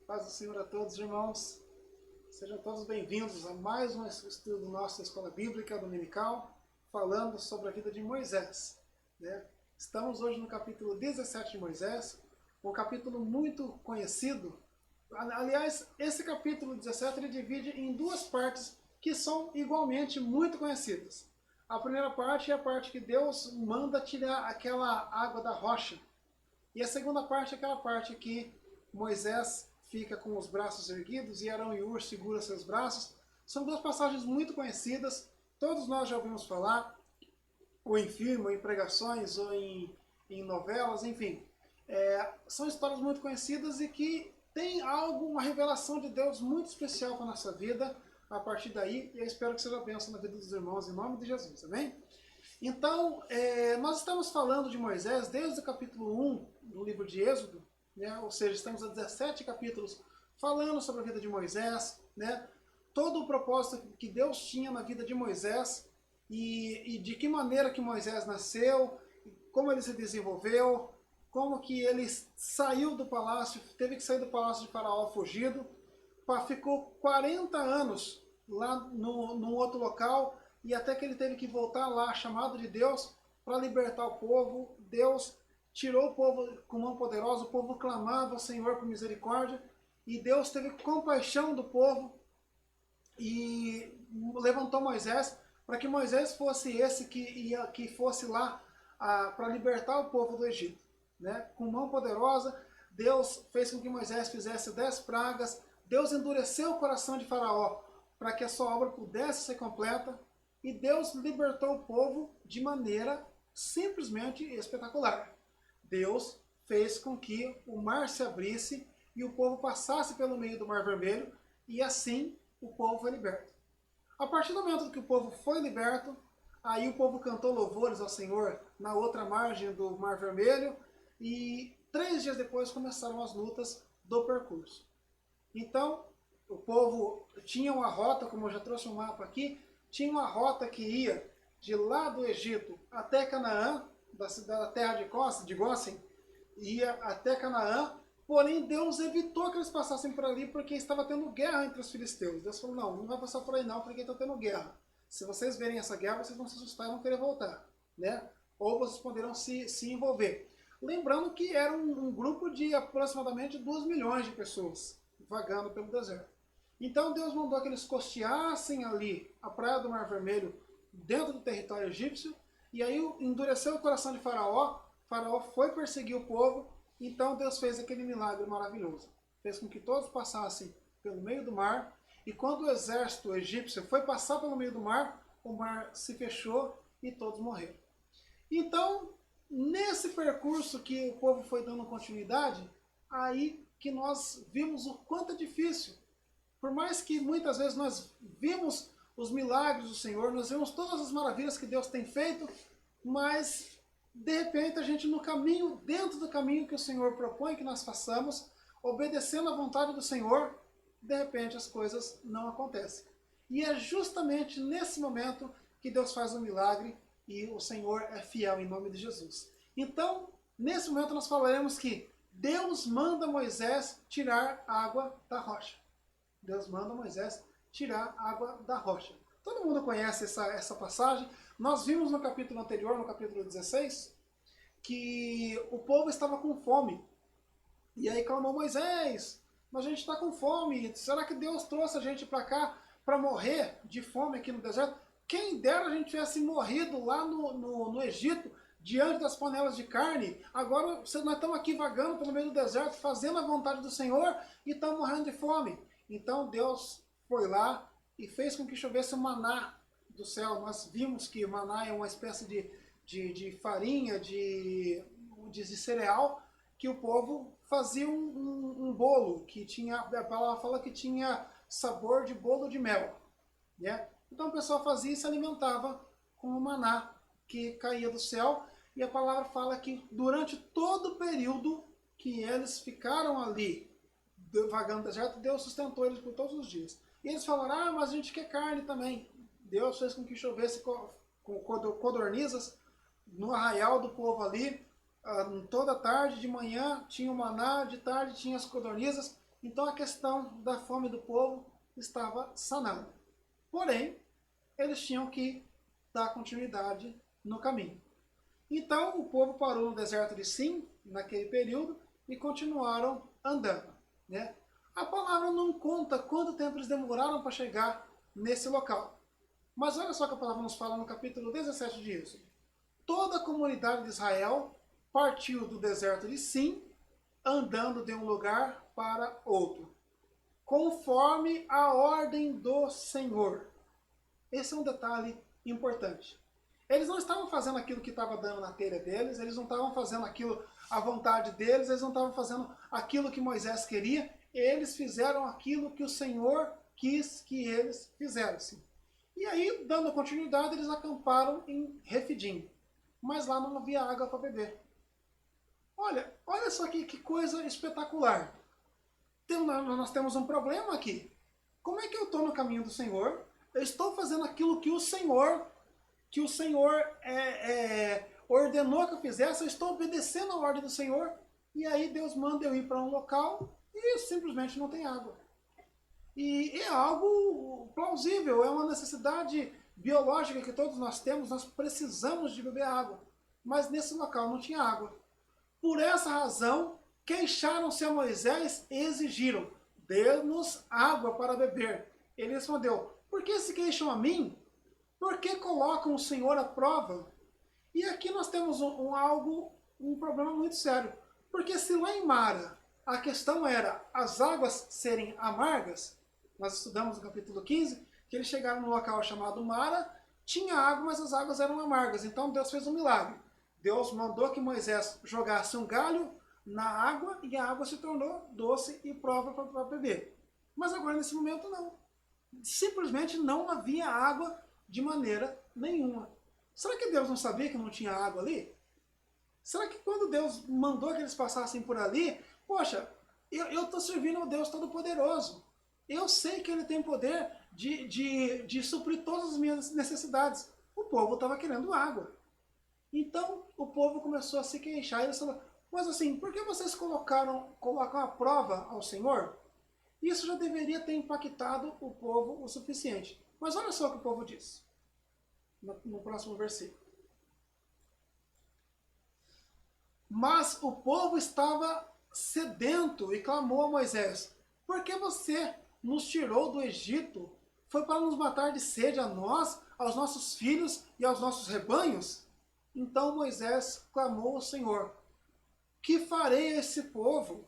Paz do Senhor a todos, irmãos. Sejam todos bem-vindos a mais um estudo nosso da Escola Bíblica Dominical, falando sobre a vida de Moisés, né? Estamos hoje no capítulo 17 de Moisés, um capítulo muito conhecido. Aliás, esse capítulo 17 ele divide em duas partes que são igualmente muito conhecidas. A primeira parte é a parte que Deus manda tirar aquela água da rocha. E a segunda parte é aquela parte que Moisés fica com os braços erguidos e Arão e Hur segura seus braços. São duas passagens muito conhecidas, todos nós já ouvimos falar, ou em filme, ou em pregações, ou em novelas, enfim. São histórias muito conhecidas e que tem algo, uma revelação de Deus muito especial para a nossa vida a partir daí, e eu espero que seja bênção na vida dos irmãos, em nome de Jesus, amém? Então, nós estamos falando de Moisés desde o capítulo 1 do livro de Êxodo, né? Ou seja, estamos a 17 capítulos falando sobre a vida de Moisés, né? Todo o propósito que Deus tinha na vida de Moisés e de que maneira que Moisés nasceu, como ele se desenvolveu, como que ele saiu do palácio, teve que sair do palácio de Faraó fugido, ficou 40 anos lá no outro local, e até que ele teve que voltar lá, chamado de Deus, para libertar o povo. Deus tirou o povo com mão poderosa, o povo clamava ao Senhor por misericórdia, e Deus teve compaixão do povo, e levantou Moisés, para que Moisés fosse esse que fosse lá para libertar o povo do Egito, né? Com mão poderosa, Deus fez com que Moisés fizesse 10 pragas, Deus endureceu o coração de Faraó, para que a sua obra pudesse ser completa, e Deus libertou o povo de maneira simplesmente espetacular. Deus fez com que o mar se abrisse e o povo passasse pelo meio do Mar Vermelho, e assim o povo foi liberto. A partir do momento que o povo foi liberto, aí o povo cantou louvores ao Senhor na outra margem do Mar Vermelho, e 3 dias depois começaram as lutas do percurso. Então, o povo tinha uma rota, como eu já trouxe um mapa aqui, tinha uma rota que ia de lá do Egito até Canaã, da terra de Gósen, ia até Canaã, porém Deus evitou que eles passassem por ali porque estava tendo guerra entre os filisteus. Deus falou, não vai passar por aí não, porque está tendo guerra. Se vocês verem essa guerra, vocês vão se assustar e vão querer voltar, né? Ou vocês poderão se envolver. Lembrando que era um grupo de aproximadamente 2 milhões de pessoas vagando pelo deserto. Então Deus mandou que eles costeassem ali a praia do Mar Vermelho dentro do território egípcio, e aí endureceu o coração de Faraó. Faraó foi perseguir o povo, então Deus fez aquele milagre maravilhoso. Fez com que todos passassem pelo meio do mar, e quando o exército egípcio foi passar pelo meio do mar, o mar se fechou e todos morreram. Então, nesse percurso que o povo foi dando continuidade, aí que nós vimos o quanto é difícil. Por mais que muitas vezes nós vimos os milagres do Senhor, nós vimos todas as maravilhas que Deus tem feito, mas de repente a gente no caminho, dentro do caminho que o Senhor propõe que nós façamos, obedecendo à vontade do Senhor, de repente as coisas não acontecem. E é justamente nesse momento que Deus faz um milagre e o Senhor é fiel em nome de Jesus. Então, nesse momento nós falaremos que Deus manda Moisés tirar água da rocha. Deus manda Moisés tirar água da rocha. Todo mundo conhece essa passagem. Nós vimos no capítulo anterior, no capítulo 16, que o povo estava com fome. E aí clamou Moisés, mas a gente está com fome. Será que Deus trouxe a gente para cá para morrer de fome aqui no deserto? Quem dera a gente tivesse morrido lá no Egito, diante das panelas de carne. Agora nós estamos aqui vagando pelo meio do deserto, fazendo a vontade do Senhor e estamos morrendo de fome. Então Deus foi lá e fez com que chovesse o maná do céu. Nós vimos que o maná é uma espécie de farinha, de cereal, que o povo fazia um bolo, que tinha, a palavra fala que tinha sabor de bolo de mel, né? Então o pessoal fazia e se alimentava com o maná que caía do céu, e a palavra fala que durante todo o período que eles ficaram ali, vagando no deserto, Deus sustentou eles por todos os dias. E eles falaram, mas a gente quer carne também. Deus fez com que chovesse com codornizas no arraial do povo ali, toda tarde, de manhã tinha o maná, de tarde tinha as codornizas, Então a questão da fome do povo estava sanada. Porém, eles tinham que dar continuidade no caminho. Então o povo parou no deserto de Sim, naquele período, e continuaram andando. Né? A palavra não conta quanto tempo eles demoraram para chegar nesse local. Mas olha só o que a palavra nos fala no capítulo 17 de Êxodo. Toda a comunidade de Israel partiu do deserto de Sim, andando de um lugar para outro, conforme a ordem do Senhor. Esse é um detalhe importante. Eles não estavam fazendo aquilo que estava dando na telha deles, eles não estavam fazendo aquilo à vontade deles, eles não estavam fazendo aquilo que Moisés queria, eles fizeram aquilo que o Senhor quis que eles fizessem. E aí, dando continuidade, eles acamparam em Refidim. Mas lá não havia água para beber. Olha só que coisa espetacular. Nós temos um problema aqui. Como é que eu estou no caminho do Senhor? Eu estou fazendo aquilo que o Senhor ordenou que eu fizesse, eu estou obedecendo a ordem do Senhor, e aí Deus manda eu ir para um local e simplesmente não tem água. E é algo plausível, é uma necessidade biológica que todos nós temos, nós precisamos de beber água. Mas nesse local não tinha água. Por essa razão, queixaram-se a Moisés e exigiram: dê-nos água para beber. Ele respondeu: por que se queixam a mim? Por que colocam o Senhor à prova? E aqui nós temos um problema muito sério. Porque se lá em Mara a questão era as águas serem amargas, nós estudamos no capítulo 15, que eles chegaram num local chamado Mara, tinha água, mas as águas eram amargas. Então Deus fez um milagre. Deus mandou que Moisés jogasse um galho na água e a água se tornou doce e própria para beber. Mas agora nesse momento não. Simplesmente não havia água de maneira nenhuma. Será que Deus não sabia que não tinha água ali? Será que quando Deus mandou que eles passassem por ali, poxa, eu estou servindo ao Deus Todo-Poderoso. Eu sei que Ele tem poder de suprir todas as minhas necessidades. O povo estava querendo água. Então o povo começou a se queixar. E eles falaram: mas assim, por que vocês colocam a prova ao Senhor? Isso já deveria ter impactado o povo o suficiente. Mas olha só o que o povo diz no próximo versículo. Mas o povo estava sedento e clamou a Moisés: por que você nos tirou do Egito? Foi para nos matar de sede a nós, aos nossos filhos e aos nossos rebanhos? Então Moisés clamou ao Senhor: que farei a esse povo?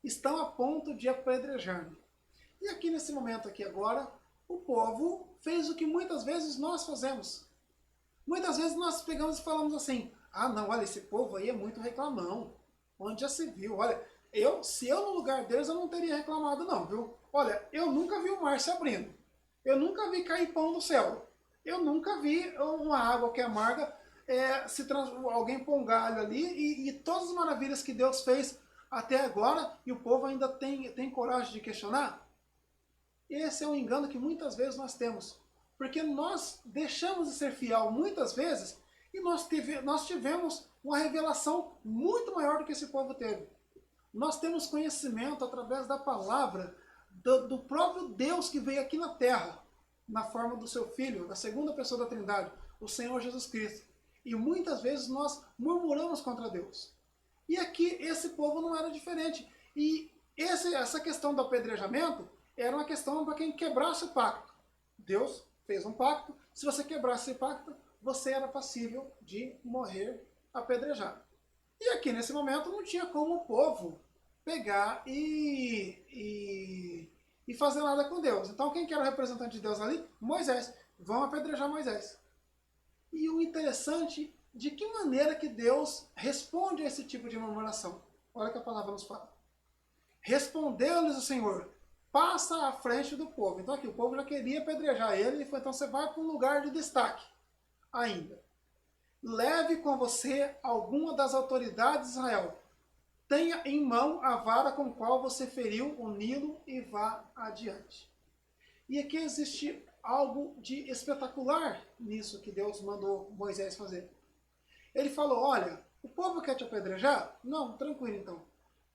Estão a ponto de apedrejar-me. E aqui nesse momento aqui agora, o povo fez o que muitas vezes nós fazemos. Muitas vezes nós pegamos e falamos assim: ah não, olha, esse povo aí é muito reclamão. Onde já se viu? Olha, se eu no lugar deles eu não teria reclamado não, viu? Olha, eu nunca vi o mar se abrindo. Eu nunca vi cair pão do céu. Eu nunca vi uma água que é amarga, alguém pôr um galho ali e todas as maravilhas que Deus fez até agora, e o povo ainda tem coragem de questionar. Esse é um engano que muitas vezes nós temos. Porque nós deixamos de ser fiel muitas vezes e nós tivemos uma revelação muito maior do que esse povo teve. Nós temos conhecimento através da palavra do próprio Deus que veio aqui na terra, na forma do seu Filho, da segunda pessoa da Trindade, o Senhor Jesus Cristo. E muitas vezes nós murmuramos contra Deus. E aqui esse povo não era diferente. E essa questão do apedrejamento era uma questão para quem quebrasse o pacto. Deus fez um pacto, se você quebrasse esse pacto, você era passível de morrer apedrejado. E aqui nesse momento não tinha como o povo pegar e fazer nada com Deus. Então quem que era o representante de Deus ali? Moisés. Vão apedrejar Moisés. E o interessante, de que maneira que Deus responde a esse tipo de murmuração? Olha o que a palavra nos fala. Respondeu-lhes o Senhor: passa à frente do povo. Então aqui o povo já queria apedrejar ele, e foi: então você vai para um lugar de destaque ainda. Leve com você alguma das autoridades de Israel. Tenha em mão a vara com qual você feriu o Nilo e vá adiante. E aqui existe algo de espetacular nisso que Deus mandou Moisés fazer. Ele falou: olha, o povo quer te apedrejar? Não, tranquilo então.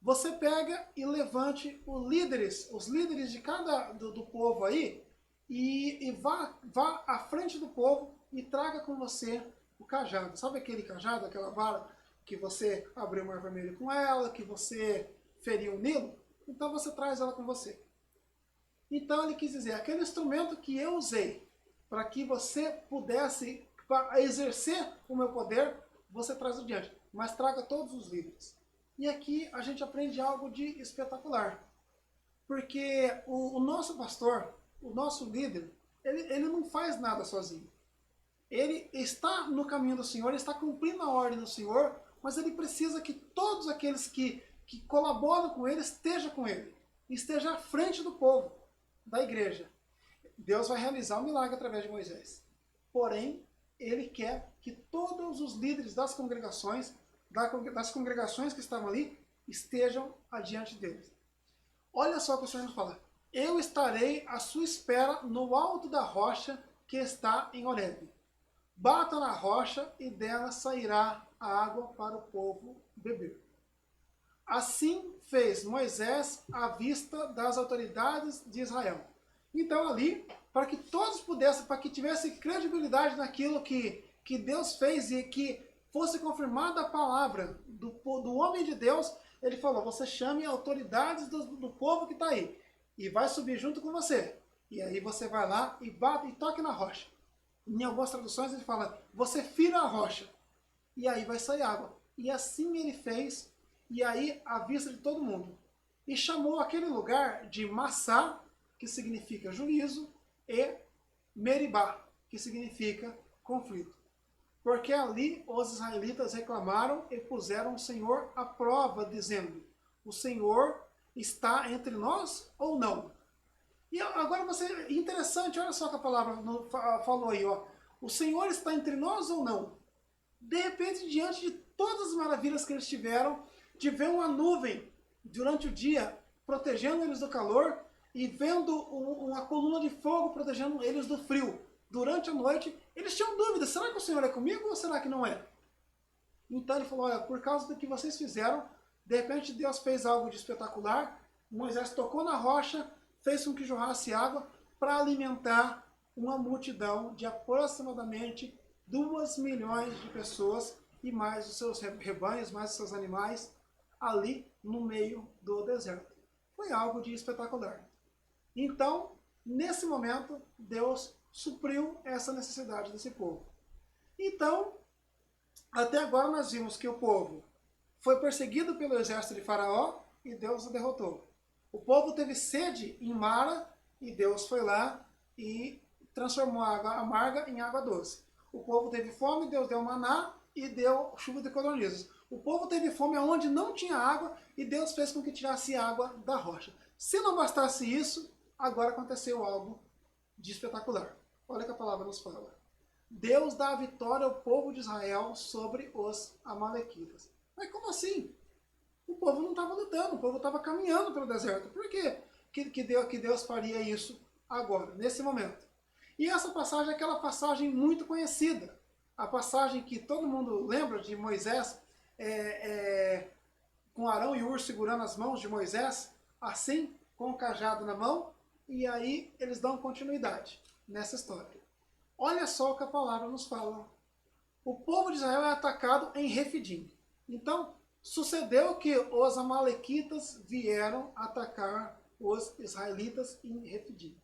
você pega e levante os líderes de cada do povo aí, e vá à frente do povo e traga com você o cajado. Sabe aquele cajado, aquela vara que você abriu o Mar Vermelho com ela, que você feriu o Nilo? Então você traz ela com você. Então ele quis dizer, aquele instrumento que eu usei para que você pudesse exercer o meu poder, você traz adiante. Mas traga todos os líderes. E aqui a gente aprende algo de espetacular. Porque o nosso pastor, o nosso líder, ele não faz nada sozinho. Ele está no caminho do Senhor, ele está cumprindo a ordem do Senhor, mas ele precisa que todos aqueles que colaboram com ele estejam com ele. Esteja à frente do povo, da igreja. Deus vai realizar um milagre através de Moisés. Porém, ele quer que todos os líderes das congregações que estavam ali, estejam adiante deles. Olha só o que o Senhor nos fala. Eu estarei à sua espera no alto da rocha que está em Horebe. Bata na rocha e dela sairá a água para o povo beber. Assim fez Moisés à vista das autoridades de Israel. Então ali, para que todos pudessem, para que tivesse credibilidade naquilo que Deus fez e que fosse confirmada a palavra do homem de Deus, ele falou, você chame autoridades do povo que está aí e vai subir junto com você. E aí você vai lá e bate e toque na rocha. Em algumas traduções ele fala, você fira a rocha e aí vai sair água. E assim ele fez, e aí à vista de todo mundo. E chamou aquele lugar de Massá, que significa juízo, e Meribá, que significa conflito. Porque ali os israelitas reclamaram e puseram o Senhor à prova, dizendo, o Senhor está entre nós ou não? E agora você, interessante, olha só que a palavra falou aí, ó. O Senhor está entre nós ou não? De repente, diante de todas as maravilhas que eles tiveram, de ver uma nuvem durante o dia protegendo eles do calor e vendo uma coluna de fogo protegendo eles do frio. Durante a noite, eles tinham dúvida, será que o Senhor é comigo ou será que não é? Então ele falou, olha, por causa do que vocês fizeram, de repente Deus fez algo de espetacular, Moisés tocou na rocha, fez com que jorrasse água para alimentar uma multidão de aproximadamente 2 milhões de pessoas e mais os seus rebanhos, mais os seus animais, ali no meio do deserto. Foi algo de espetacular. Então, nesse momento, Deus supriu essa necessidade desse povo. Então, até agora nós vimos que o povo foi perseguido pelo exército de Faraó e Deus o derrotou. O povo teve sede em Mara e Deus foi lá e transformou a água amarga em água doce. O povo teve fome, Deus deu maná e deu chuva de codornizes. O povo teve fome onde não tinha água e Deus fez com que tirasse água da rocha. Se não bastasse isso, agora aconteceu algo de espetacular. Olha que a palavra nos fala. Deus dá a vitória ao povo de Israel sobre os amalequitas. Mas como assim? O povo não estava lutando, o povo estava caminhando pelo deserto. Por quê que Deus faria isso agora, nesse momento? E essa passagem é aquela passagem muito conhecida. A passagem que todo mundo lembra de Moisés, com Arão e Hur segurando as mãos de Moisés, assim, com o cajado na mão, e aí eles dão continuidade nessa história. Olha só o que a palavra nos fala. O povo de Israel é atacado em Refidim. Então, sucedeu que os amalequitas vieram atacar os israelitas em Refidim.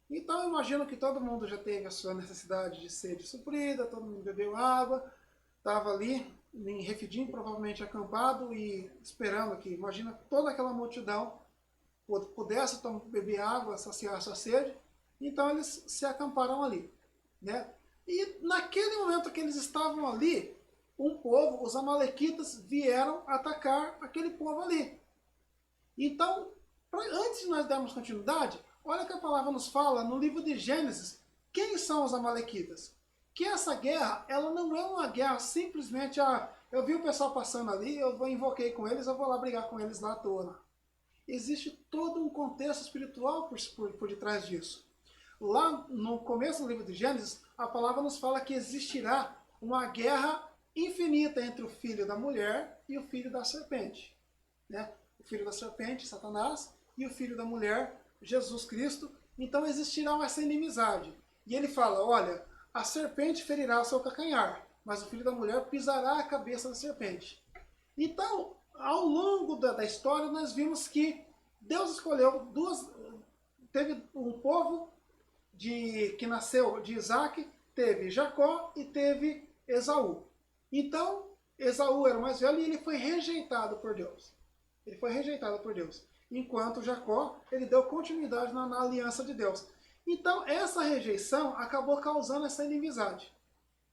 Então, eu imagino que todo mundo já teve a sua necessidade de sede suprida, todo mundo bebeu água, estava ali em Refidim, provavelmente acampado e esperando que, imagina, toda aquela multidão pudesse beber água, saciar a sua sede. Então, eles se acamparam ali, né? E naquele momento que eles estavam ali, um povo, os amalequitas, vieram atacar aquele povo ali. Então, antes de nós darmos continuidade, olha o que a palavra nos fala no livro de Gênesis. Quem são os amalequitas? Que essa guerra, ela não é uma guerra simplesmente, eu vi o pessoal passando ali, eu invoquei com eles, eu vou lá brigar com eles lá à toa. Existe todo um contexto espiritual por detrás disso. Lá no começo do livro de Gênesis, a palavra nos fala que existirá uma guerra infinita entre o filho da mulher e o filho da serpente, né? o filho da serpente, Satanás, e o filho da mulher, Jesus Cristo. Então existirá essa inimizade. E ele fala, olha, a serpente ferirá o seu calcanhar, mas o filho da mulher pisará a cabeça da serpente. Então, ao longo da história, nós vimos que Deus escolheu teve um povo que nasceu de Isaac, teve Jacó e teve Esaú. Então, Esaú era o mais velho e ele foi rejeitado por Deus. Ele foi rejeitado por Deus. Enquanto Jacó, ele deu continuidade na aliança de Deus. Então, essa rejeição acabou causando essa inimizade.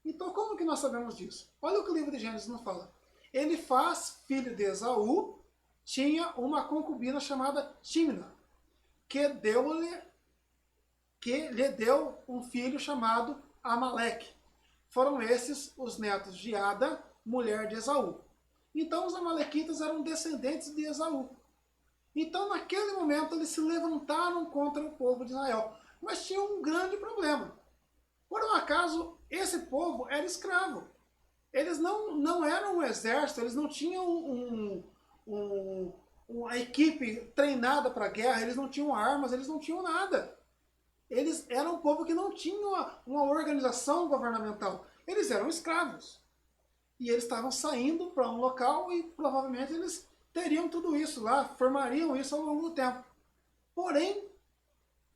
Então, como que nós sabemos disso? Olha o que o livro de Gênesis nos fala. Elifaz, filho de Esaú, tinha uma concubina chamada Tímna, que lhe deu um filho chamado Amaleque. Foram esses os netos de Ada, mulher de Esaú. Então os amalequitas eram descendentes de Esaú. Então naquele momento eles se levantaram contra o povo de Israel. Mas tinha um grande problema. Por um acaso, esse povo era escravo. Eles não eram um exército, eles não tinham uma equipe treinada para a guerra, eles não tinham armas, eles não tinham nada. Eles eram um povo que não tinha uma organização governamental. Eles eram escravos. E eles estavam saindo para um local e provavelmente eles teriam tudo isso lá, formariam isso ao longo do tempo. Porém,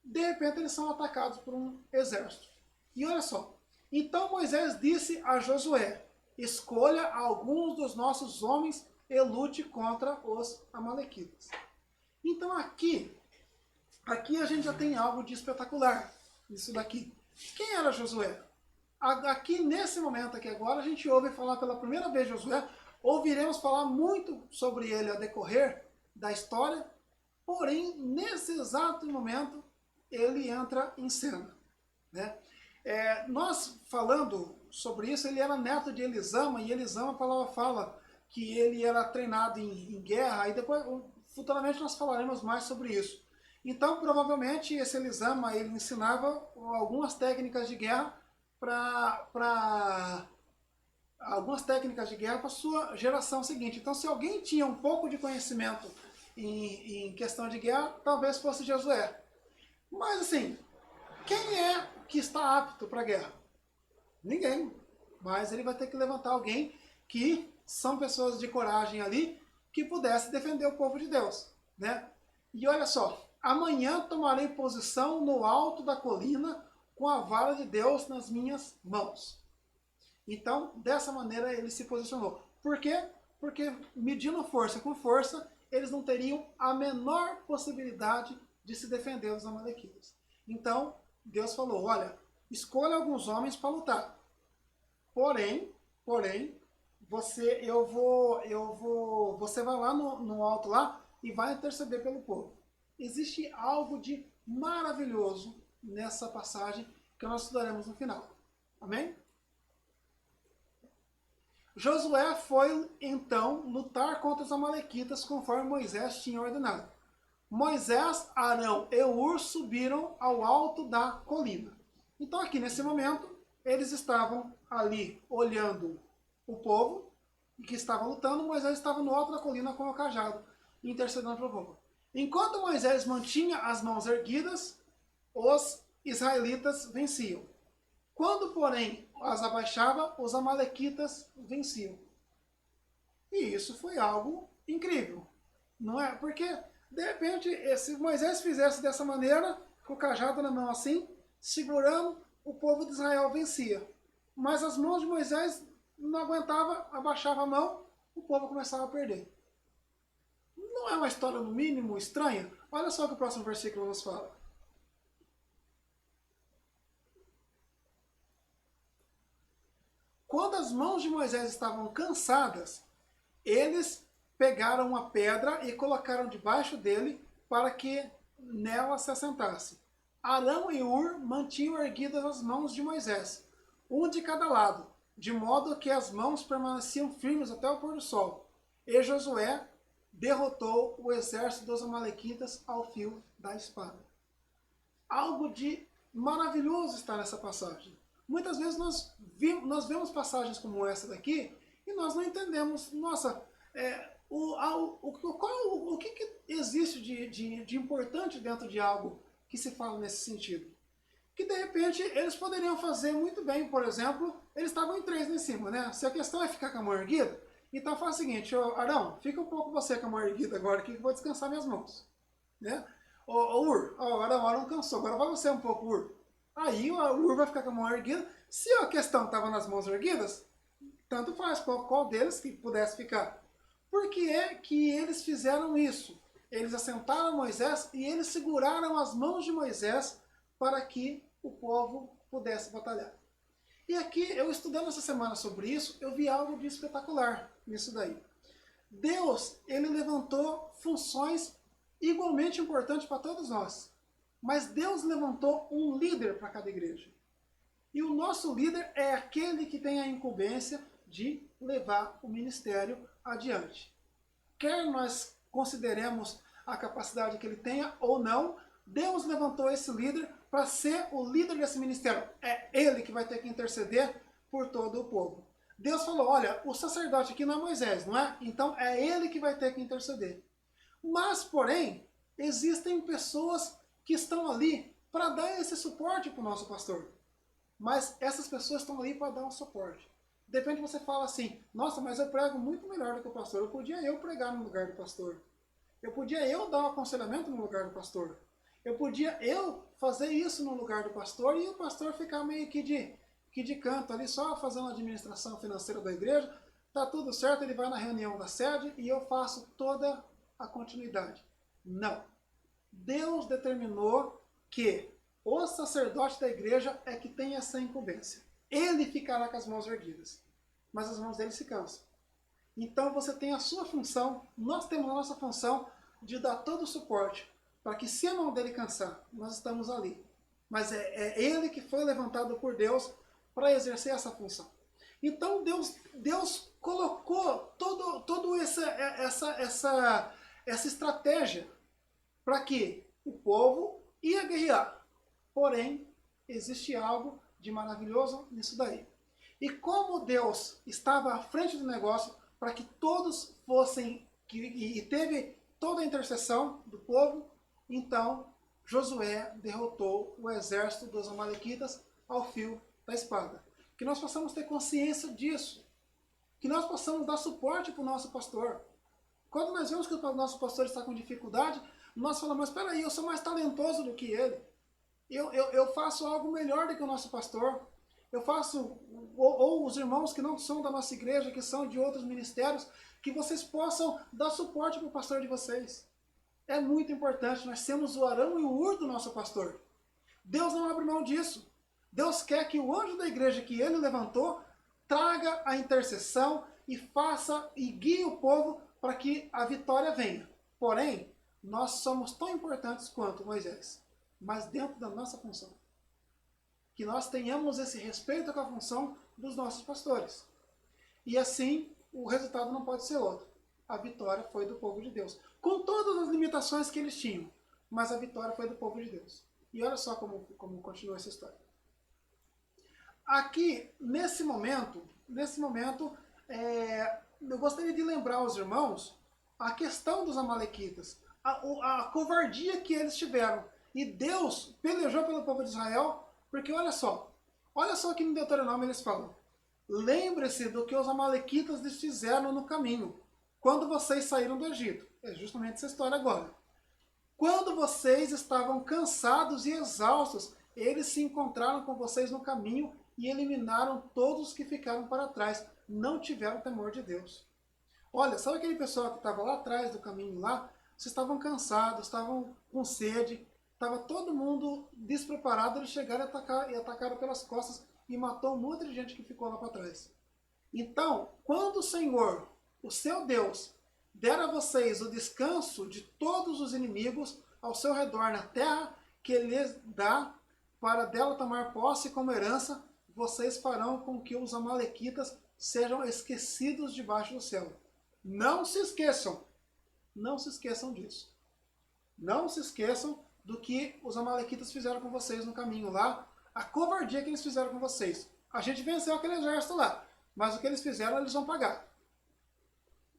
de repente eles são atacados por um exército. E olha só, então Moisés disse a Josué, escolha alguns dos nossos homens e lute contra os amalequitas. Então aqui a gente já tem algo de espetacular nisso daqui. Quem era Josué? Aqui nesse momento aqui agora a gente ouve falar pela primeira vez de Josué, ouviremos falar muito sobre ele a decorrer da história, porém nesse exato momento ele entra em cena, né? Nós falando sobre isso, ele era neto de Elisama, e Elisama, a palavra fala que ele era treinado em guerra, e depois, futuramente nós falaremos mais sobre isso. Então, provavelmente, esse Elisama, ele ensinava algumas técnicas de guerra para a sua geração seguinte. Então, se alguém tinha um pouco de conhecimento em questão de guerra, talvez fosse Josué. Mas, assim, quem é que está apto para a guerra? Ninguém. Mas ele vai ter que levantar alguém que são pessoas de coragem ali, que pudesse defender o povo de Deus, né? E olha só, amanhã tomarei posição no alto da colina com a vara de Deus nas minhas mãos. Então, dessa maneira ele se posicionou. Por quê? Porque medindo força com força, eles não teriam a menor possibilidade de se defender dos amalequitas. Então, Deus falou, olha, escolha alguns homens para lutar. Porém, você vai lá no alto lá e vai interceder pelo povo. Existe algo de maravilhoso nessa passagem que nós estudaremos no final. Amém? Josué foi, então, lutar contra os amalequitas conforme Moisés tinha ordenado. Moisés, Arão e Hur subiram ao alto da colina. Então aqui nesse momento, eles estavam ali olhando o povo que estava lutando. Moisés estava no alto da colina com o cajado, intercedendo pelo povo. Enquanto Moisés mantinha as mãos erguidas, os israelitas venciam. Quando, porém, as abaixava, os amalequitas venciam. E isso foi algo incrível, não é? Porque, de repente, se Moisés fizesse dessa maneira, com o cajado na mão assim, segurando, o povo de Israel vencia. Mas as mãos de Moisés não aguentava, abaixava a mão, o povo começava a perder. Não é uma história, no mínimo, estranha? Olha só o que o próximo versículo nos fala. Quando as mãos de Moisés estavam cansadas, eles pegaram uma pedra e colocaram debaixo dele para que nela se assentasse. Arão e Hur mantinham erguidas as mãos de Moisés, um de cada lado, de modo que as mãos permaneciam firmes até o pôr do sol. E Josué derrotou o exército dos amalequitas ao fio da espada. Algo de maravilhoso está nessa passagem. Muitas vezes nós vemos passagens como essa daqui e nós não entendemos. Nossa, o que existe de importante dentro de algo que se fala nesse sentido? Que de repente eles poderiam fazer muito bem, por exemplo, eles estavam em 3 lá em cima, né? Se a questão é ficar com a mão erguida, então faz o seguinte, Arão, fica um pouco você com a mão erguida agora aqui que eu vou descansar minhas mãos, né? Arão cansou, agora vai você um pouco, Ur. Aí o Ur vai ficar com a mão erguida. Se a questão estava nas mãos erguidas, tanto faz qual deles que pudesse ficar. Por que é que eles fizeram isso? Eles assentaram Moisés e eles seguraram as mãos de Moisés para que o povo pudesse batalhar. E aqui, eu estudando essa semana sobre isso, eu vi algo de espetacular nisso daí. Deus, ele levantou funções igualmente importantes para todos nós. Mas Deus levantou um líder para cada igreja. E o nosso líder é aquele que tem a incumbência de levar o ministério adiante. Quer nós consideremos a capacidade que ele tenha ou não, Deus levantou esse líder para ser o líder desse ministério. É ele que vai ter que interceder por todo o povo. Deus falou, olha, o sacerdote aqui não é Moisés, não é? Então é ele que vai ter que interceder. Mas, porém, existem pessoas que estão ali para dar esse suporte para o nosso pastor. Mas essas pessoas estão ali para dar um suporte. De repente você fala assim, nossa, mas eu prego muito melhor do que o pastor. Eu podia pregar no lugar do pastor. Eu podia dar um aconselhamento no lugar do pastor. Eu podia fazer isso no lugar do pastor e o pastor ficar meio que de canto ali, só fazendo a administração financeira da igreja. Tá tudo certo, ele vai na reunião da sede e eu faço toda a continuidade. Não. Deus determinou que o sacerdote da igreja é que tem essa incumbência. Ele ficará com as mãos erguidas, mas as mãos dele se cansam. Então você tem a sua função, nós temos a nossa função de dar todo o suporte para que, se a mão dele cansar, nós estamos ali. Mas é ele que foi levantado por Deus para exercer essa função. Então Deus colocou toda essa estratégia para que o povo ia guerrear. Porém, existe algo de maravilhoso nisso daí. E como Deus estava à frente do negócio para que todos fossem, e teve toda a intercessão do povo, então Josué derrotou o exército dos amalequitas ao fio da espada. Que nós possamos ter consciência disso. Que nós possamos dar suporte para o nosso pastor. Quando nós vemos que o nosso pastor está com dificuldade, nós falamos, mas espera aí, eu sou mais talentoso do que ele. Eu faço algo melhor do que o nosso pastor. Eu faço, ou os irmãos que não são da nossa igreja, que são de outros ministérios, que vocês possam dar suporte para o pastor de vocês. É muito importante, nós temos o Arão e o Ur do nosso pastor. Deus não abre mão disso. Deus quer que o anjo da igreja que ele levantou traga a intercessão e faça e guie o povo para que a vitória venha. Porém, nós somos tão importantes quanto Moisés, mas dentro da nossa função. Que nós tenhamos esse respeito com a função dos nossos pastores. E assim, o resultado não pode ser outro. A vitória foi do povo de Deus. Com todas as limitações que eles tinham, mas a vitória foi do povo de Deus. E olha só como continua essa história. Aqui, nesse momento, eu gostaria de lembrar aos irmãos a questão dos amalequitas, a covardia que eles tiveram. E Deus pelejou pelo povo de Israel, porque olha só aqui no Deuteronômio eles falam, lembre-se do que os amalequitas lhes fizeram no caminho, quando vocês saíram do Egito. É justamente essa história agora. Quando vocês estavam cansados e exaustos, eles se encontraram com vocês no caminho e eliminaram todos os que ficaram para trás. Não tiveram temor de Deus. Olha, sabe aquele pessoal que estava lá atrás do caminho lá? Vocês estavam cansados, estavam com sede, estava todo mundo despreparado, eles chegaram e atacaram pelas costas e matou um monte de gente que ficou lá para trás. Então, quando o Senhor, o seu Deus, der a vocês o descanso de todos os inimigos ao seu redor na terra que ele lhes dá para dela tomar posse como herança, vocês farão com que os amalequitas sejam esquecidos debaixo do céu. Não se esqueçam disso. Não se esqueçam do que os amalequitas fizeram com vocês no caminho lá, a covardia que eles fizeram com vocês. A gente venceu aquele exército lá, mas o que eles fizeram eles vão pagar.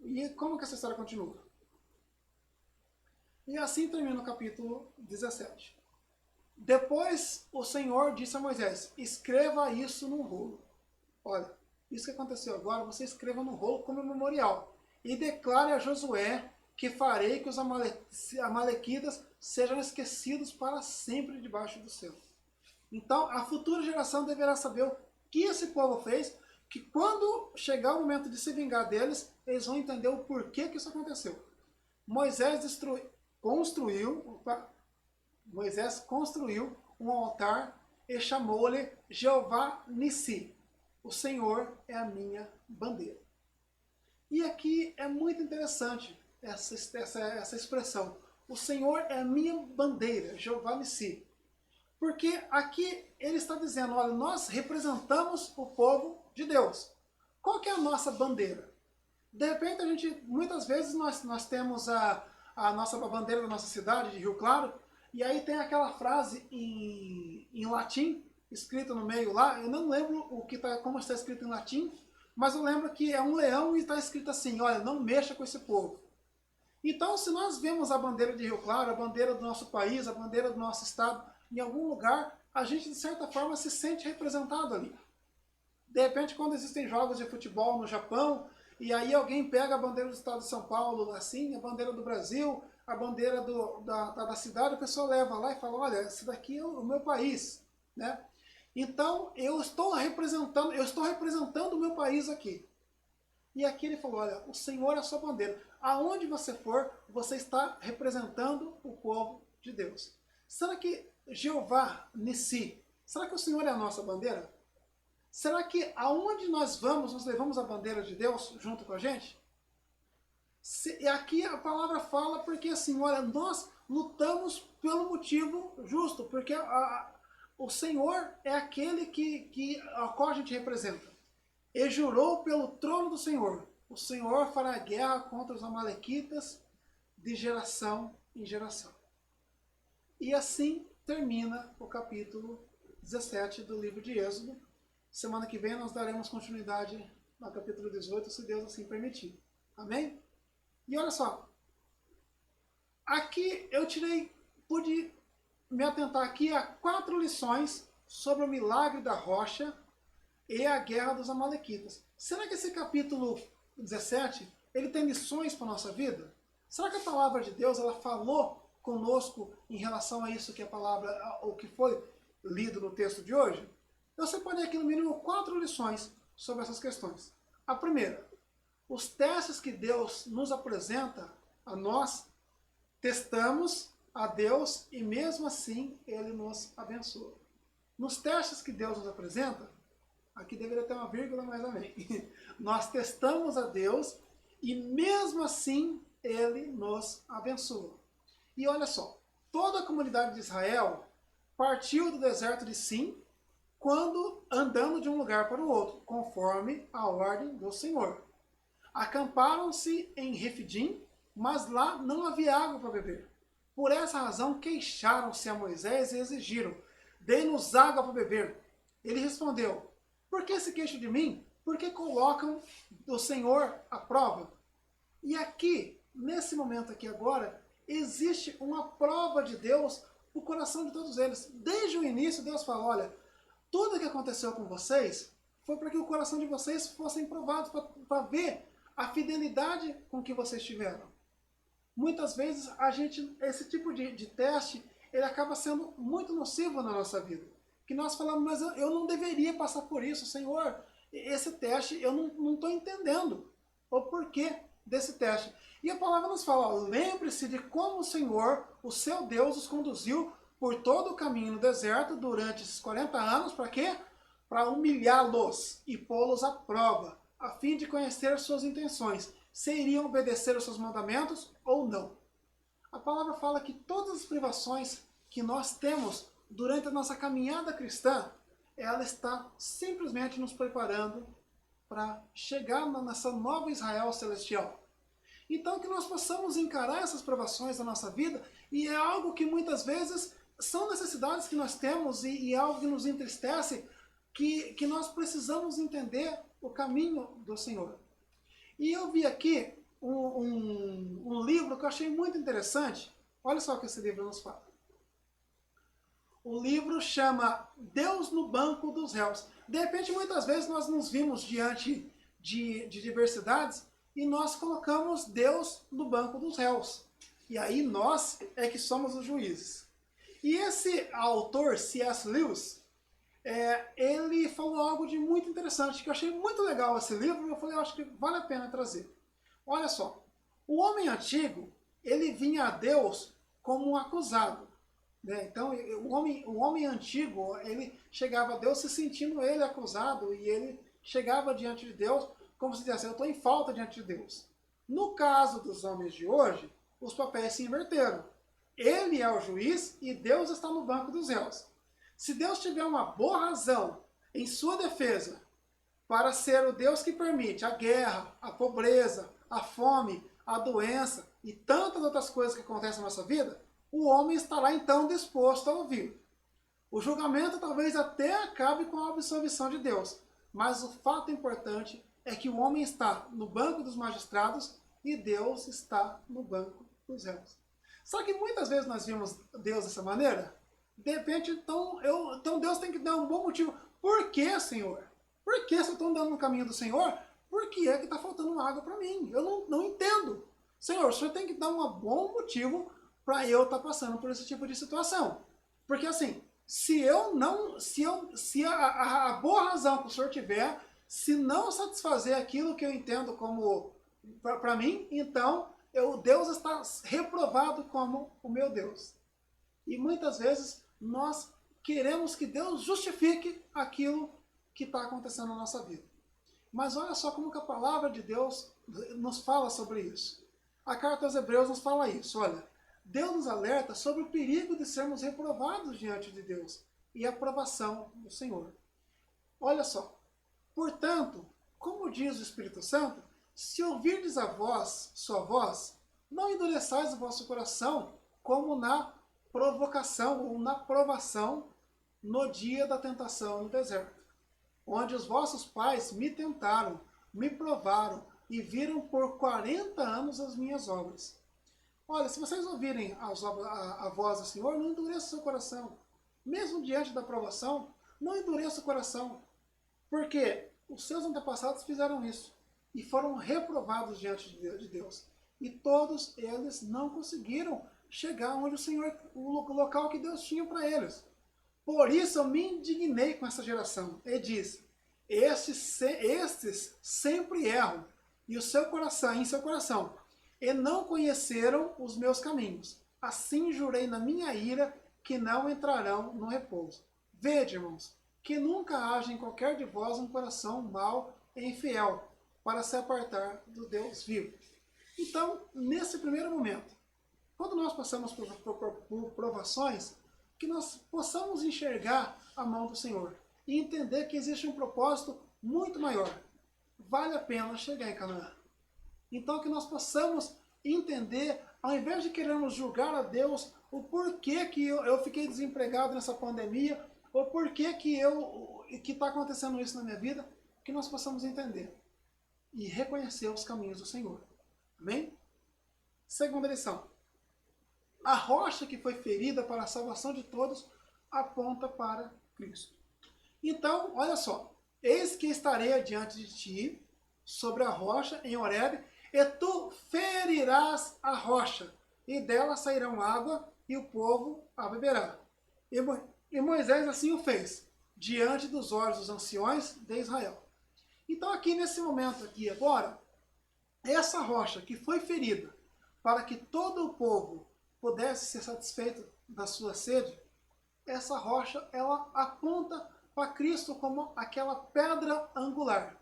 E como que essa história continua? E assim termina o capítulo 17. Depois o Senhor disse a Moisés, escreva isso num rolo. Olha, isso que aconteceu agora, você escreva no rolo como memorial. E declare a Josué que farei que os amalequitas sejam esquecidos para sempre debaixo do céu. Então, a futura geração deverá saber o que esse povo fez, que quando chegar o momento de se vingar deles, eles vão entender o porquê que isso aconteceu. Moisés construiu um altar e chamou-lhe Jeová Nissi. O Senhor é a minha bandeira. E aqui é muito interessante essa expressão. O Senhor é a minha bandeira, Jeová Nissi. Porque aqui ele está dizendo, olha, nós representamos o povo de Deus. Qual que é a nossa bandeira? De repente, muitas vezes nós temos a nossa bandeira da nossa cidade, de Rio Claro, e aí tem aquela frase em latim, escrita no meio lá, eu não lembro como está escrito em latim, mas eu lembro que é um leão e está escrito assim, olha, não mexa com esse povo. Então, se nós vemos a bandeira de Rio Claro, a bandeira do nosso país, a bandeira do nosso estado, em algum lugar, a gente, de certa forma, se sente representado ali. De repente, quando existem jogos de futebol no Japão, e aí alguém pega a bandeira do estado de São Paulo, assim, a bandeira do Brasil, a bandeira da cidade, a pessoa leva lá e fala, olha, esse daqui é o meu país, né? Então, eu estou representando o meu país aqui. E aqui ele falou, olha, o Senhor é a sua bandeira. Aonde você for, você está representando o povo de Deus. Será que Jeová Nissi, será que o Senhor é a nossa bandeira? Será que aonde nós vamos, nós levamos a bandeira de Deus junto com a gente? E aqui a palavra fala porque assim, olha, nós lutamos pelo motivo justo, porque o Senhor é aquele a qual a gente representa. E jurou pelo trono do Senhor, o Senhor fará guerra contra os amalequitas de geração em geração. E assim termina o capítulo 17 do livro de Êxodo. Semana que vem nós daremos continuidade no capítulo 18, se Deus assim permitir. Amém? E olha só, aqui eu pude me atentar aqui a 4 lições sobre o milagre da rocha e a guerra dos amalequitas. Será que esse capítulo 17, ele tem lições para a nossa vida? Será que a palavra de Deus, ela falou conosco em relação a isso que a palavra, o que foi lido no texto de hoje? Eu separei aqui no mínimo 4 lições sobre essas questões. A primeira, os testes que Deus nos apresenta a nós, testamos a Deus e mesmo assim Ele nos abençoa. Nos testes que Deus nos apresenta, aqui deveria ter uma vírgula, mas amém. Nós testamos a Deus e mesmo assim Ele nos abençoa. E olha só, toda a comunidade de Israel partiu do deserto de Sim, quando andando de um lugar para o outro, conforme a ordem do Senhor. Acamparam-se em Refidim, mas lá não havia água para beber. Por essa razão queixaram-se a Moisés e exigiram, dê-nos água para beber. Ele respondeu, por que se queixam de mim? Por que colocam o Senhor à prova? E aqui, nesse momento aqui agora, existe uma prova de Deus no coração de todos eles. Desde o início, Deus fala, olha, tudo o que aconteceu com vocês foi para que o coração de vocês fossem provados, para ver a fidelidade com que vocês tiveram. Muitas vezes, esse tipo de teste, ele acaba sendo muito nocivo na nossa vida. Que nós falamos, mas eu não deveria passar por isso, Senhor. Esse teste, eu não estou entendendo o porquê desse teste. E a palavra nos fala, lembre-se de como o Senhor, o seu Deus, os conduziu por todo o caminho no deserto durante esses 40 anos, para quê? Para humilhá-los e pô-los à prova, a fim de conhecer as suas intenções, se iriam obedecer aos seus mandamentos ou não. A palavra fala que todas as privações que nós temos durante a nossa caminhada cristã, ela está simplesmente nos preparando para chegar nessa nova Israel celestial. Então que nós possamos encarar essas provações da nossa vida, e é algo que muitas vezes são necessidades que nós temos e é algo que nos entristece, que nós precisamos entender o caminho do Senhor. E eu vi aqui um livro que eu achei muito interessante. Olha só o que esse livro nos fala. O livro chama Deus no Banco dos Réus. De repente, muitas vezes nós nos vimos diante de diversidades e nós colocamos Deus no banco dos réus. E aí nós é que somos os juízes. E esse autor, C.S. Lewis, ele falou algo de muito interessante, que eu achei muito legal esse livro, e eu falei, eu acho que vale a pena trazer. Olha só, o homem antigo, ele vinha a Deus como um acusado. Né? Então, o homem antigo, ele chegava a Deus se sentindo ele acusado, e ele chegava diante de Deus como se dissesse, eu estou em falta diante de Deus. No caso dos homens de hoje, os papéis se inverteram. Ele é o juiz e Deus está no banco dos réus. Se Deus tiver uma boa razão em sua defesa para ser o Deus que permite a guerra, a pobreza, a fome, a doença e tantas outras coisas que acontecem na nossa vida, o homem estará então disposto a ouvir. O julgamento talvez até acabe com a absolvição de Deus, mas o fato importante é que o homem está no banco dos magistrados e Deus está no banco dos réus. Só que muitas vezes nós vimos Deus dessa maneira. De repente, então Deus tem que dar um bom motivo. Por que, Senhor? Por que se eu estou andando no caminho do Senhor? Por que é que está faltando água para mim? Eu não entendo. Senhor, o Senhor tem que dar um bom motivo para eu estar passando por esse tipo de situação. Porque assim, se a boa razão que o Senhor tiver, se não satisfazer aquilo que eu entendo como para mim, então Deus está reprovado como o meu Deus. E muitas vezes nós queremos que Deus justifique aquilo que está acontecendo na nossa vida. Mas olha só como que a palavra de Deus nos fala sobre isso. A carta aos Hebreus nos fala isso. Olha, Deus nos alerta sobre o perigo de sermos reprovados diante de Deus e a aprovação do Senhor. Olha só. Portanto, como diz o Espírito Santo, se ouvirdes sua voz, não endureçais o vosso coração, como na provocação ou na provação no dia da tentação no deserto, onde os vossos pais me tentaram, me provaram e viram por 40 anos as minhas obras. Olha, se vocês ouvirem a voz do Senhor, não endureça o seu coração. Mesmo diante da provação, não endureça o coração. Porque os seus antepassados fizeram isso e foram reprovados diante de Deus. E todos eles não conseguiram chegar onde o local que Deus tinha para eles. Por isso eu me indignei com essa geração. E disse, estes sempre erram em seu coração, e não conheceram os meus caminhos. Assim jurei na minha ira que não entrarão no repouso. Vede, irmãos, que nunca haja em qualquer de vós um coração mau e infiel, para se apartar do Deus vivo. Então, nesse primeiro momento, quando nós passamos por provações, que nós possamos enxergar a mão do Senhor e entender que existe um propósito muito maior. Vale a pena chegar em Canaã. Então, que nós possamos entender, ao invés de querermos julgar a Deus, o porquê que eu fiquei desempregado nessa pandemia, ou porquê que está acontecendo isso na minha vida, que nós possamos entender e reconhecer os caminhos do Senhor. Amém? Segunda lição. A rocha que foi ferida para a salvação de todos aponta para Cristo. Então, olha só. Eis que estarei adiante de ti, sobre a rocha em Horebe, e tu ferirás a rocha, e dela sairão água, e o povo a beberá. E Moisés assim o fez, diante dos olhos dos anciões de Israel. Então aqui nesse momento aqui agora, essa rocha que foi ferida, para que todo o povo pudesse ser satisfeito da sua sede, essa rocha ela aponta para Cristo como aquela pedra angular.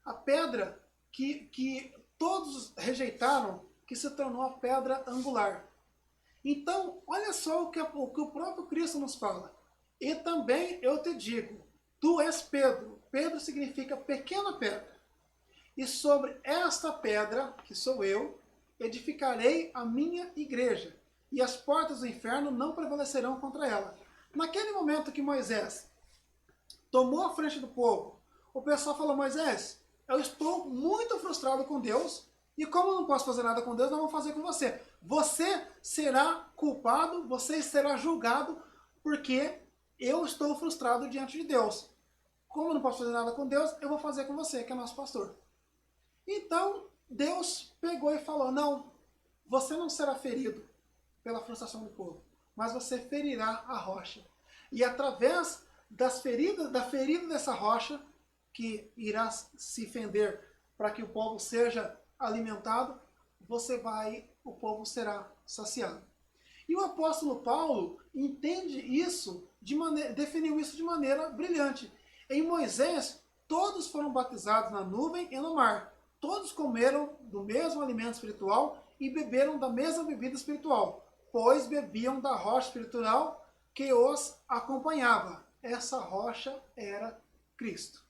A pedra que todos rejeitaram, que se tornou a pedra angular. Então, olha só o que o próprio Cristo nos fala. E também eu te digo, tu és Pedro. Pedro significa pequena pedra. E sobre esta pedra, que sou eu, edificarei a minha igreja. E as portas do inferno não prevalecerão contra ela. Naquele momento que Moisés tomou a frente do povo, o pessoal falou, Moisés, eu estou muito frustrado com Deus, E como eu não posso fazer nada com Deus, não vou fazer com você. Você será culpado, você será julgado, porque eu estou frustrado diante de Deus. Como eu não posso fazer nada com Deus, eu vou fazer com você, que é nosso pastor. Então, Deus pegou e falou, não, você não será ferido pela frustração do povo, mas você ferirá a rocha. E através da ferida dessa rocha, que irá se fender para que o povo seja alimentado, o povo será saciado. E o apóstolo Paulo entende isso, definiu isso de maneira brilhante. Em Moisés, todos foram batizados na nuvem e no mar. Todos comeram do mesmo alimento espiritual e beberam da mesma bebida espiritual, pois bebiam da rocha espiritual que os acompanhava. Essa rocha era Cristo.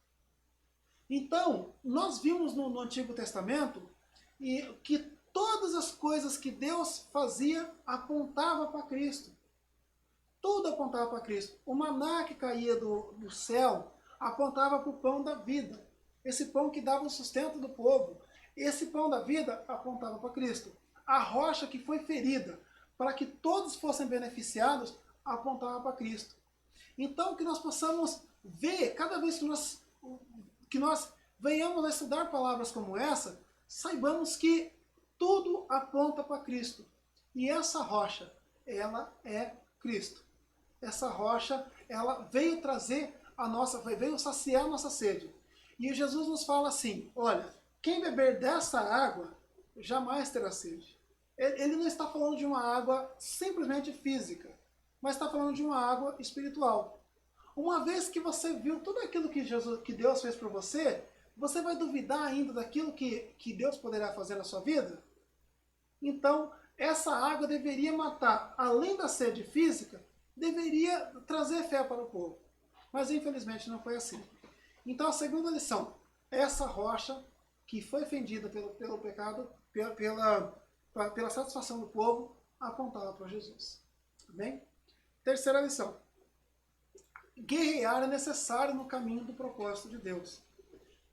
Então, nós vimos no Antigo Testamento que todas as coisas que Deus fazia apontavam para Cristo. Tudo apontava para Cristo. O maná que caía do céu apontava para o pão da vida. Esse pão que dava o sustento do povo. Esse pão da vida apontava para Cristo. A rocha que foi ferida para que todos fossem beneficiados apontava para Cristo. Então, que nós possamos ver, cada vez que nós venhamos a estudar palavras como essa, saibamos que tudo aponta para Cristo. E essa rocha, ela é Cristo. Essa rocha, ela veio veio saciar a nossa sede. E Jesus nos fala assim, olha, quem beber dessa água, jamais terá sede. Ele não está falando de uma água simplesmente física, mas está falando de uma água espiritual. Uma vez que você viu tudo aquilo que Deus fez por você, você vai duvidar ainda daquilo que Deus poderá fazer na sua vida? Então, essa água deveria matar, além da sede física, deveria trazer fé para o povo. Mas infelizmente não foi assim. Então a segunda lição, essa rocha que foi fendida pelo pecado, pela satisfação do povo, apontava para Jesus. Amém? Terceira lição. Guerrear é necessário no caminho do propósito de Deus.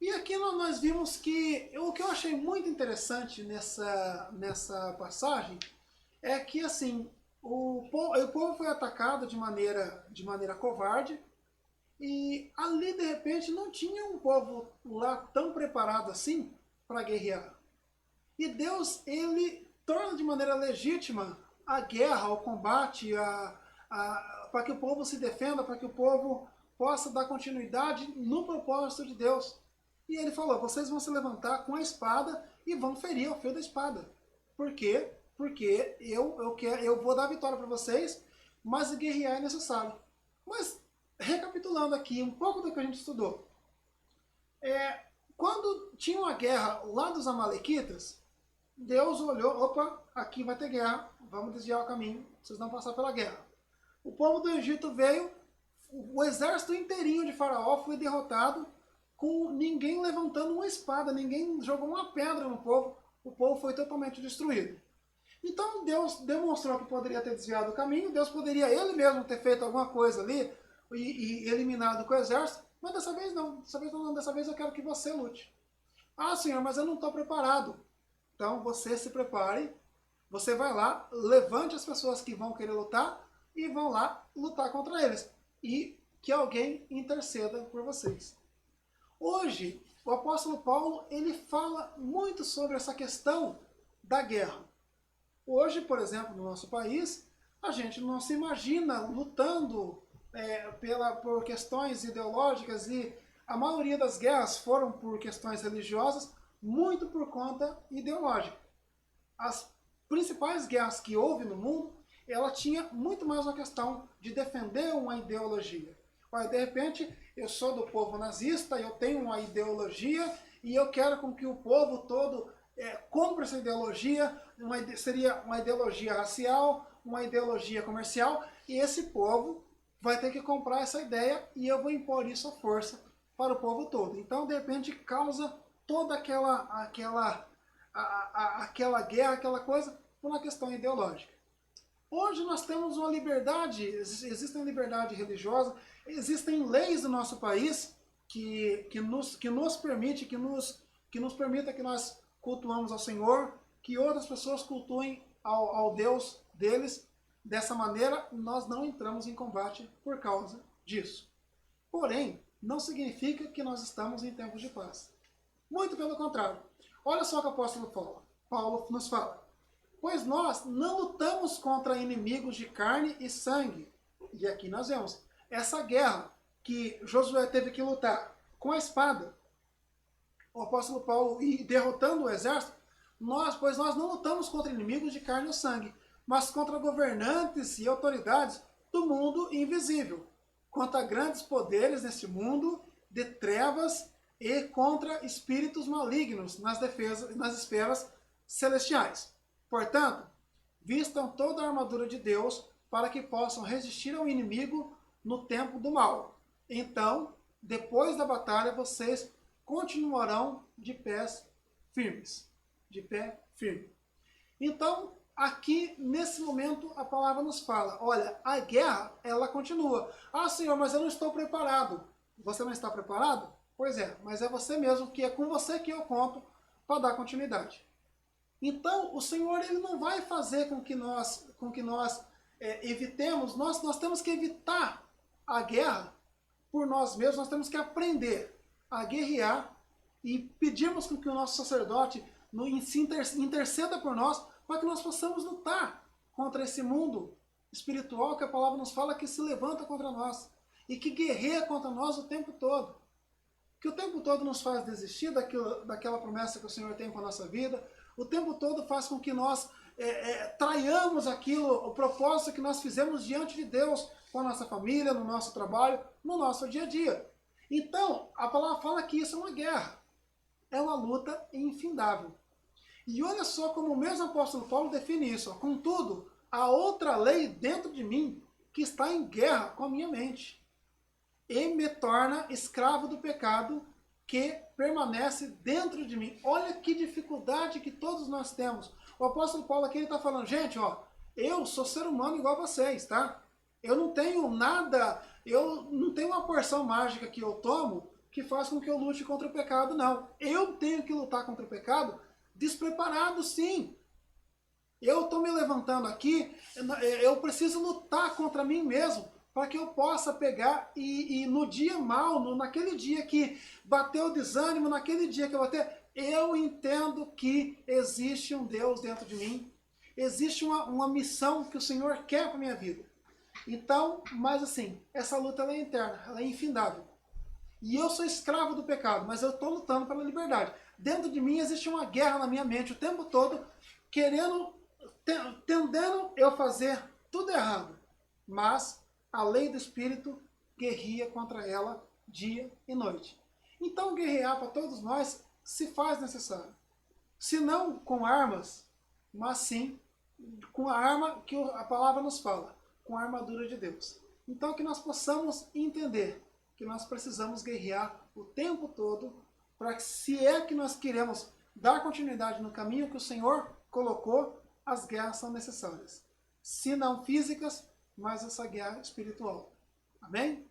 E aqui nós vimos que o que eu achei muito interessante nessa passagem é que assim o povo foi atacado de maneira covarde e ali de repente não tinha um povo lá tão preparado assim para guerrear. E Deus, ele torna de maneira legítima a guerra, o combate, para que o povo se defenda, para que o povo possa dar continuidade no propósito de Deus. E ele falou, vocês vão se levantar com a espada e vão ferir o fio da espada. Por quê? Porque eu vou dar vitória para vocês, mas guerrear é necessário. Mas, recapitulando aqui um pouco do que a gente estudou. Quando tinha uma guerra lá dos amalequitas, Deus olhou, opa, aqui vai ter guerra, vamos desviar o caminho, vocês não passar pela guerra. O povo do Egito veio, o exército inteirinho de Faraó foi derrotado, com ninguém levantando uma espada, ninguém jogou uma pedra no povo, o povo foi totalmente destruído. Então Deus demonstrou que poderia ter desviado o caminho, Deus poderia ele mesmo ter feito alguma coisa ali e eliminado com o exército, mas dessa vez não, dessa vez eu quero que você lute. Ah, Senhor, mas eu não estou preparado. Então você se prepare, você vai lá, levante as pessoas que vão querer lutar e vão lá lutar contra eles. E que alguém interceda por vocês. Hoje, o apóstolo Paulo, ele fala muito sobre essa questão da guerra. Hoje, por exemplo, no nosso país, a gente não se imagina lutando por questões ideológicas e a maioria das guerras foram por questões religiosas, muito por conta ideológica. As principais guerras que houve no mundo, ela tinha muito mais uma questão de defender uma ideologia. Olha, de repente, eu sou do povo nazista, eu tenho uma ideologia e eu quero com que o povo todo compre essa ideologia, seria uma ideologia racial, uma ideologia comercial, e esse povo vai ter que comprar essa ideia e eu vou impor isso à força para o povo todo. Então, de repente, causa toda aquela guerra, aquela coisa, por uma questão ideológica. Hoje nós temos uma liberdade, existe liberdade religiosa, existem leis do nosso país que nos permita que nós cultuamos ao Senhor, que outras pessoas cultuem ao Deus deles. Dessa maneira, nós não entramos em combate por causa disso. Porém, não significa que nós estamos em tempos de paz. Muito pelo contrário. Olha só o que o apóstolo Paulo nos fala. Pois nós não lutamos contra inimigos de carne e sangue. E aqui nós vemos essa guerra que Josué teve que lutar com a espada. O apóstolo Paulo ir derrotando o exército, pois nós não lutamos contra inimigos de carne ou sangue, mas contra governantes e autoridades do mundo invisível, contra grandes poderes neste mundo de trevas e contra espíritos malignos nas esferas celestiais. Portanto, vistam toda a armadura de Deus para que possam resistir ao inimigo no tempo do mal. Então, depois da batalha, vocês continuarão de pés firmes. De pé firme. Então, aqui, nesse momento, a palavra nos fala, olha, a guerra, ela continua. Ah, Senhor, mas eu não estou preparado. Você não está preparado? Pois é, mas é você mesmo, que é com você que eu conto para dar continuidade. Então, o Senhor ele não vai fazer com que nós evitemos, nós temos que evitar a guerra por nós mesmos, nós temos que aprender a guerrear e pedirmos com que o nosso sacerdote interceda por nós, para que nós possamos lutar contra esse mundo espiritual que a palavra nos fala que se levanta contra nós e que guerreia contra nós o tempo todo. Que o tempo todo nos faz desistir daquela promessa que o Senhor tem para a nossa vida, o tempo todo faz com que nós traiamos o propósito que nós fizemos diante de Deus, com a nossa família, no nosso trabalho, no nosso dia a dia. Então, a palavra fala que isso é uma guerra, é uma luta infindável. E olha só como o mesmo apóstolo Paulo define isso. Contudo, há outra lei dentro de mim que está em guerra com a minha mente e me torna escravo do pecado que permanece dentro de mim. Olha que dificuldade que todos nós temos. O apóstolo Paulo aqui está falando, gente, eu sou ser humano igual a vocês, tá? Eu não tenho nada, eu não tenho uma porção mágica que eu tomo que faz com que eu lute contra o pecado, não. Eu tenho que lutar contra o pecado despreparado, sim. Eu estou me levantando aqui, eu preciso lutar contra mim mesmo, para que eu possa pegar e no dia mal, naquele dia que bateu o desânimo, naquele dia que eu bater, eu entendo que existe um Deus dentro de mim, existe uma missão que o Senhor quer para a minha vida. Então, mas assim, essa luta ela é interna, ela é infindável. E eu sou escravo do pecado, mas eu estou lutando pela liberdade. Dentro de mim existe uma guerra na minha mente o tempo todo, tendendo eu fazer tudo errado. Mas a lei do Espírito guerreia contra ela dia e noite. Então guerrear para todos nós se faz necessário. Se não com armas, mas sim com a arma que a palavra nos fala, com a armadura de Deus. Então que nós possamos entender que nós precisamos guerrear o tempo todo, para que, se é que nós queremos dar continuidade no caminho que o Senhor colocou, as guerras são necessárias. Se não físicas, mas essa guerra espiritual. Amém?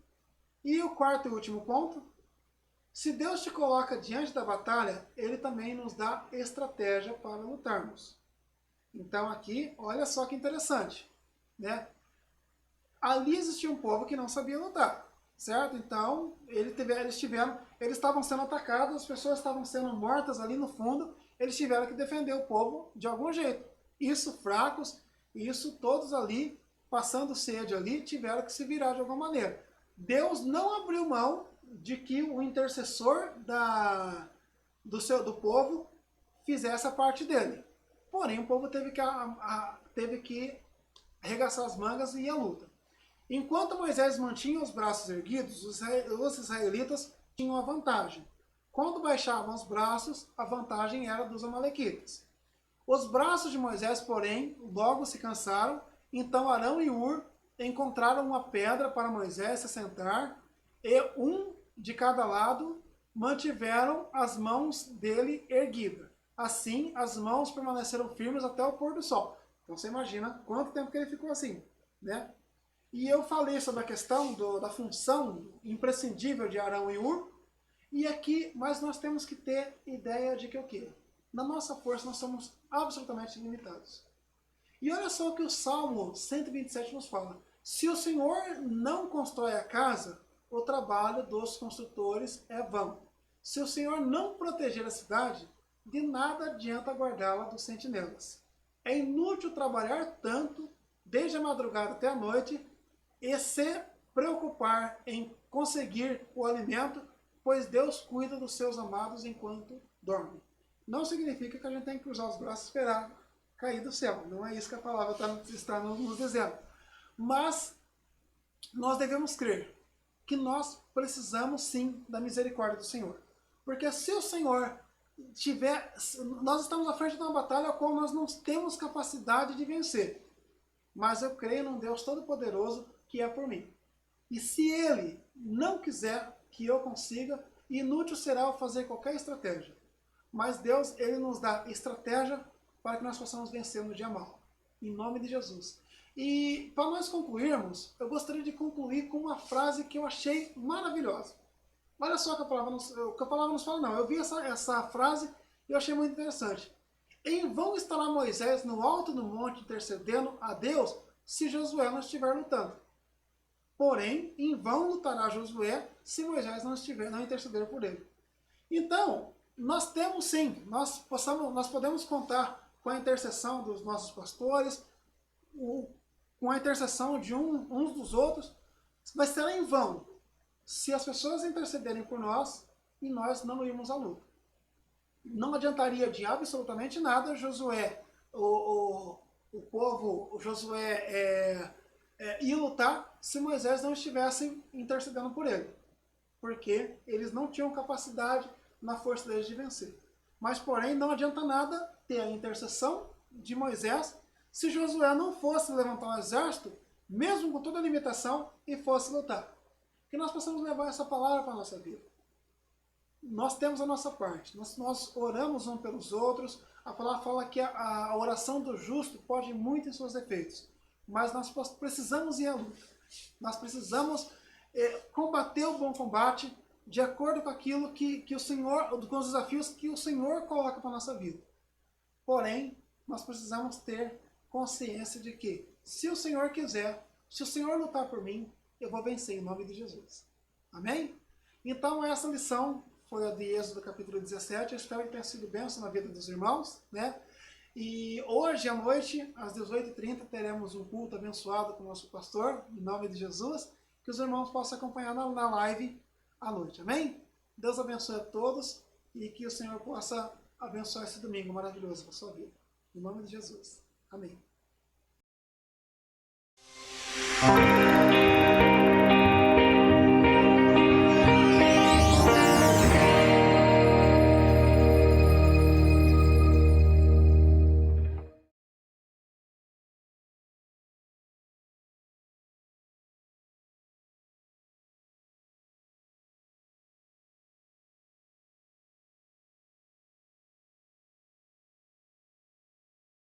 E o quarto e último ponto, se Deus te coloca diante da batalha, Ele também nos dá estratégia para lutarmos. Então aqui, olha só que interessante, né? Ali existia um povo que não sabia lutar. Certo? Então, eles estavam sendo atacados, as pessoas estavam sendo mortas ali no fundo, eles tiveram que defender o povo de algum jeito. Isso fracos, isso todos ali, passando sede ali, tiveram que se virar de alguma maneira. Deus não abriu mão de que o intercessor do povo fizesse a parte dele. Porém, o povo teve que arregaçar as mangas e ir à luta. Enquanto Moisés mantinha os braços erguidos, os israelitas tinham a vantagem. Quando baixavam os braços, a vantagem era dos amalequitas. Os braços de Moisés, porém, logo se cansaram, então Arão e Hur encontraram uma pedra para Moisés se sentar, e um de cada lado mantiveram as mãos dele erguidas. Assim, as mãos permaneceram firmes até o pôr do sol. Então você imagina quanto tempo que ele ficou assim, né? E eu falei sobre a questão da função imprescindível de Arão e Hur. E aqui, mas nós temos que ter ideia de que o quê? Na nossa força nós somos absolutamente limitados. E olha só o que o Salmo 127 nos fala. Se o Senhor não constrói a casa, o trabalho dos construtores é vão. Se o Senhor não proteger a cidade, de nada adianta guardá-la dos sentinelas. É inútil trabalhar tanto, desde a madrugada até a noite, e se preocupar em conseguir o alimento, pois Deus cuida dos seus amados enquanto dormem. Não significa que a gente tem que cruzar os braços e esperar cair do céu. Não é isso que a palavra está nos dizendo. Mas nós devemos crer que nós precisamos sim da misericórdia do Senhor. Porque se o Senhor tiver... Nós estamos à frente de uma batalha a qual nós não temos capacidade de vencer. Mas eu creio num Deus Todo-Poderoso que é por mim. E se Ele não quiser que eu consiga, inútil será eu fazer qualquer estratégia. Mas Deus, Ele nos dá estratégia para que nós possamos vencer no dia mau. Em nome de Jesus. E para nós concluirmos, eu gostaria de concluir com uma frase que eu achei maravilhosa. Olha só o que a palavra nos fala, não. Eu vi essa frase e eu achei muito interessante. Em vão estará Moisés no alto do monte intercedendo a Deus se Josué não estiver lutando. Porém, em vão lutará Josué se Moisés não interceder por ele. Então, nós temos sim, nós podemos contar com a intercessão dos nossos pastores, com a intercessão de uns dos outros, mas será em vão se as pessoas intercederem por nós e nós não irmos à luta. Não adiantaria de absolutamente nada Josué, o povo, Josué ir lutar se Moisés não estivesse intercedendo por ele. Porque eles não tinham capacidade na força deles de vencer. Mas, porém, não adianta nada ter a intercessão de Moisés se Josué não fosse levantar um exército, mesmo com toda a limitação, e fosse lutar. Que nós possamos levar essa palavra para a nossa vida. Nós temos a nossa parte. Nós oramos uns pelos outros. A palavra fala que a oração do justo pode muito em seus efeitos. Mas nós precisamos ir à luta. Nós precisamos combater o bom combate de acordo com aquilo que o Senhor, com os desafios que o Senhor coloca para a nossa vida. Porém, nós precisamos ter consciência de que, se o Senhor quiser, se o Senhor lutar por mim, eu vou vencer em nome de Jesus. Amém? Então, essa lição foi a de Êxodo capítulo 17. Eu espero que tenha sido bênção na vida dos irmãos, né? E hoje à noite, às 18h30, teremos um culto abençoado com o nosso pastor, em nome de Jesus, que os irmãos possam acompanhar na live à noite. Amém? Deus abençoe a todos e que o Senhor possa abençoar esse domingo maravilhoso para a sua vida. Em nome de Jesus. Amém.